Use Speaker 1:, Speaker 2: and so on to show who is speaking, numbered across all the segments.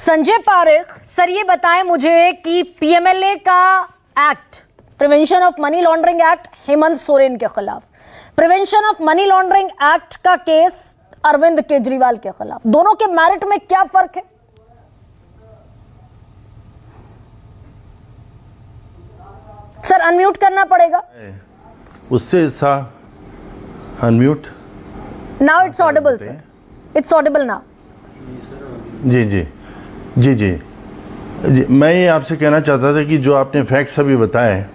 Speaker 1: Sanjay Parekh sir, ये बताएं मुझे कि पीएमएलए का act, prevention of money laundering act Hemant Soren के खिलाफ, prevention of money laundering act का केस अरविंद केजरीवाल के खिलाफ, दोनों के मेरिट में क्या फर्क है? सर अनम्यूट करना पड़ेगा
Speaker 2: उससे unmute.
Speaker 1: Now it's audible sir, it's audible now.
Speaker 2: जी जी जी जी जी, मैं ये आपसे कहना चाहता था कि जो आपने फैक्ट्स अभी बताए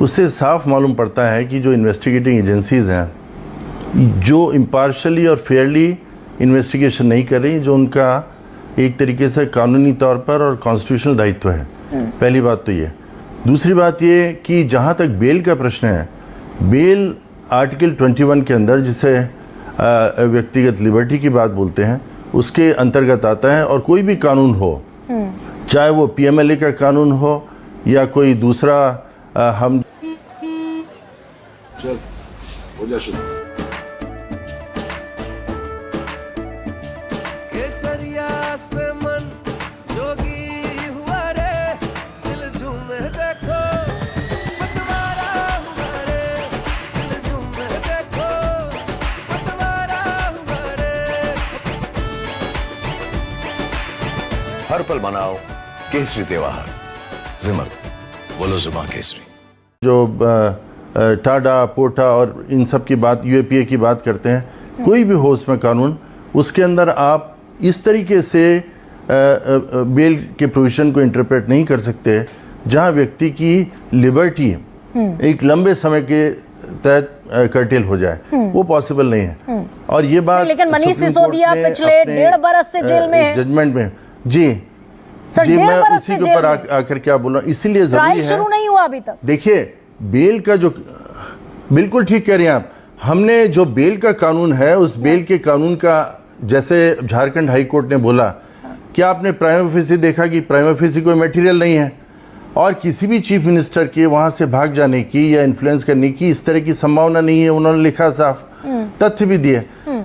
Speaker 2: उससे साफ मालूम पड़ता है कि जो इन्वेस्टिगेटिंग एजेंसीज हैं जो इम्पार्शली और फेयरली इन्वेस्टिगेशन नहीं कर रही, जो उनका एक तरीके से कानूनी तौर पर और कॉन्स्टिट्यूशनल दायित्व है। पहली बात तो ये। दूसरी बात ये कि जहाँ तक बेल का प्रश्न है, बेल आर्टिकल 21 के अंदर जिसे व्यक्तिगत लिबर्टी की बात बोलते हैं उसके अंतर्गत आता है, और कोई भी कानून हो, चाहे वो पीएमएलए का कानून हो या कोई दूसरा हम
Speaker 3: चल हो जा शुरू।
Speaker 4: केसरिया से मन जोगी हुआ रे, दिल झूमे देखो पतवारा हुआ रे, दिल झूमे देखो पतवारा हुआ रे।
Speaker 3: हर पल मनाओ केसरी त्योहार। विमल बोलो जुबान केसरी।
Speaker 2: जो टाडा पोटा और इन सब की बात, यूएपीए की बात करते हैं, कोई भी हो उसमें कानून, उसके अंदर आप इस तरीके से बेल के प्रोविजन को इंटरप्रेट नहीं कर सकते जहां व्यक्ति की लिबर्टी एक लंबे समय के तहत कर्टेल हो जाए। वो पॉसिबल नहीं है। और ये बात
Speaker 1: लेकिन मनीष सिसोदिया पिछले 1.5 बरस से जेल में है,
Speaker 2: जजमेंट में। जी
Speaker 1: सर,
Speaker 2: जी,
Speaker 1: 1.5
Speaker 2: मैं
Speaker 1: बरस
Speaker 2: उसी
Speaker 1: से
Speaker 2: के
Speaker 1: जेल
Speaker 2: ऊपर
Speaker 1: में।
Speaker 2: आकर क्या बोला, इसीलिए जरूरी है।
Speaker 1: शुरू नहीं हुआ अभी तक।
Speaker 2: देखिए बेल का जो, बिल्कुल ठीक कह रहे हैं आप, हमने जो बेल का कानून है उस बेल के कानून का, जैसे झारखंड हाई कोर्ट ने बोला, क्या आपने प्राइमा फेसी देखा कि प्राइमा फेसी कोई मटेरियल नहीं है, और किसी भी चीफ मिनिस्टर के वहां से भाग जाने की या इन्फ्लुएंस करने की इस तरह की संभावना नहीं है। उन्होंने लिखा साफ, तथ्य भी दिए।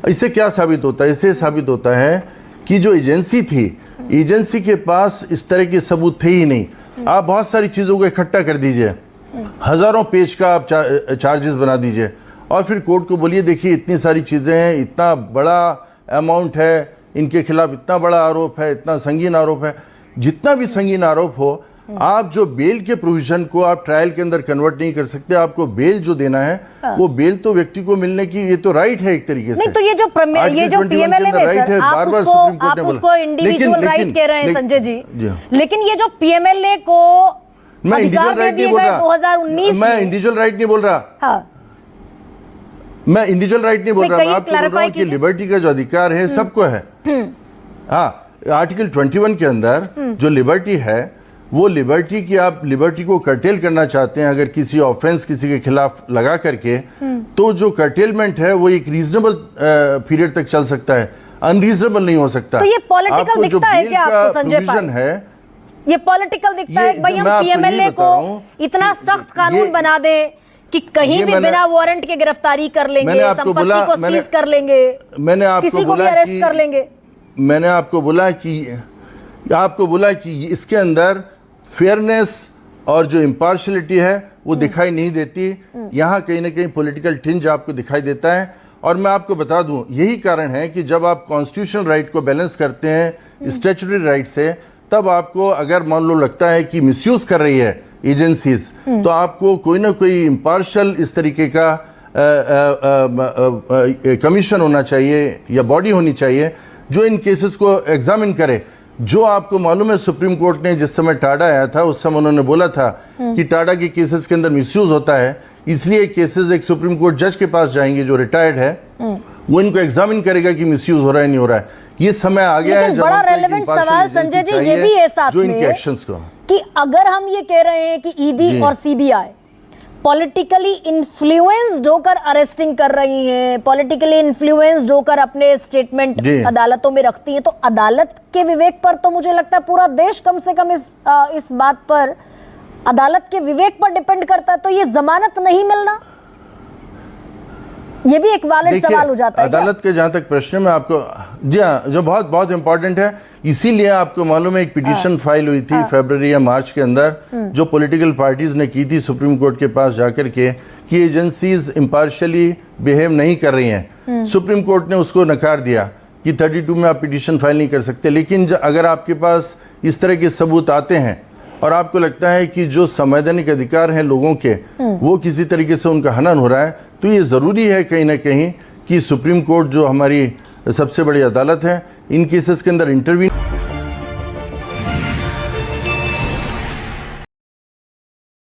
Speaker 2: इससे क्या साबित होता है? इससे साबित होता है कि जो एजेंसी थी, एजेंसी के पास इस तरह के सबूत थे ही नहीं। आप बहुत सारी चीजों को इकट्ठा कर दीजिए, हजारों पेज का आप चार्जेस बना दीजिए, और फिर कोर्ट को बोलिए देखिए इतनी सारी चीजें हैं, इतना बड़ा अमाउंट है, इनके खिलाफ इतना बड़ा आरोप है, इतना संगीन आरोप है। जितना भी संगीन आरोप हो, आप जो बेल के प्रोविजन को आप ट्रायल के अंदर कन्वर्ट नहीं कर सकते। आपको बेल जो देना है वो बेल तो व्यक्ति को मिलने की, ये तो राइट है एक तरीके से।
Speaker 1: नहीं तो ये जो पीएमएलए में सर, आप उसको इंडिविजुअल राइट कह रहे हैं संजय जी, लेकिन ये जो पीएमएलए को
Speaker 2: मैं इंडिविजुअल राइट नहीं बोल रहा,
Speaker 1: 2019
Speaker 2: मैं इंडिविजुअल राइट नहीं बोल रहा, मैं इंडिविजुअल राइट नहीं बोल रहा, मैं आपको बोल रहा हूँ कि लिबर्टी का जो अधिकार है सबको है। हाँ, आर्टिकल 21 के अंदर जो लिबर्टी है, वो लिबर्टी की, आप लिबर्टी को कर्टेल करना चाहते हैं अगर किसी ऑफेंस किसी के खिलाफ लगा करके, तो जो कर्टेलमेंट है वो एक रीजनेबल पीरियड तक चल सकता है, अनरीजनेबल नहीं हो सकता।
Speaker 1: तो ये पॉलिटिकल दिखता है क्या आपको संजय पारेख?
Speaker 2: है
Speaker 1: ये पॉलिटिकल दिखता है भाई, हम पीएमएलए को इतना सख्त कानून बना दें कि कहीं भी बिना वारंट के गिरफ्तारी कर लेंगे, संपत्ति को सीज कर लेंगे, किसी को भी अरेस्ट कर लेंगे।
Speaker 2: मैंने आपको बोला कि इसके अंदर फेयरनेस और जो इम्पार्शलिटी है वो दिखाई नहीं देती। यहाँ कहीं ना कहीं पॉलिटिकल टिंज आपको दिखाई देता है। और मैं आपको बता दूं, यही कारण है कि जब आप कॉन्स्टिट्यूशनल राइट को बैलेंस करते हैं स्टैट्यूटरी राइट से, तब आपको अगर मान लो लगता है कि मिसयूज कर रही है एजेंसीज, तो आपको कोई ना कोई इम्पार्शल इस तरीके का कमीशन होना चाहिए या बॉडी होनी चाहिए जो इन केसेस को एग्जामिन करे। जो आपको मालूम है, सुप्रीम कोर्ट ने जिस समय टाडा आया था उस समय उन्होंने बोला था कि टाडा के केसेस के अंदर मिसयूज होता है, इसलिए केसेस एक सुप्रीम कोर्ट जज के पास जाएंगे जो रिटायर्ड है, वो इनको एग्जामिन करेगा कि मिसयूज हो रहा है नहीं हो रहा है। ये समय आ गया है जब
Speaker 1: बड़ा रेलेवेंट सवाल संजय जी ये भी है साथ में
Speaker 2: एक्शंस को,
Speaker 1: कि अगर हम ये कह रहे हैं कि ईडी और सीबीआई पॉलिटिकली इन्फ्लुएंस्ड होकर अरेस्टिंग कर रही हैं, पॉलिटिकली इन्फ्लुएंस्ड होकर अपने स्टेटमेंट अदालतों में रखती हैं, तो अदालत के विवेक पर तो मुझे लगता है पूरा देश कम से कम इस बात पर, अदालत के विवेक पर डिपेंड करता है। तो ये जमानत नहीं मिलना ये भी एक वैलिड
Speaker 2: देखिए,
Speaker 1: सवाल हो जाता है क्या?
Speaker 2: अदालत के जहां तक प्रश्न में आपको, जी हाँ, जो बहुत बहुत इंपॉर्टेंट है, इसीलिए आपको मालूम है एक पिटीशन फाइल हुई थी फरवरी या मार्च के अंदर, जो पॉलिटिकल पार्टीज ने की थी सुप्रीम कोर्ट के पास जाकर के कि एजेंसीज इम्पार्शियली बिहेव नहीं कर रही हैं। सुप्रीम कोर्ट ने उसको नकार दिया कि 32 में आप पिटीशन फाइल नहीं कर सकते। लेकिन अगर आपके पास इस तरह के सबूत आते हैं और आपको लगता है कि जो संवैधानिक अधिकार हैं लोगों के वो किसी तरीके से उनका हनन हो रहा है, तो ये ज़रूरी है कहीं ना कहीं कि सुप्रीम कोर्ट जो हमारी सबसे बड़ी अदालत है, इन केसेस के अंदर इंटरवीन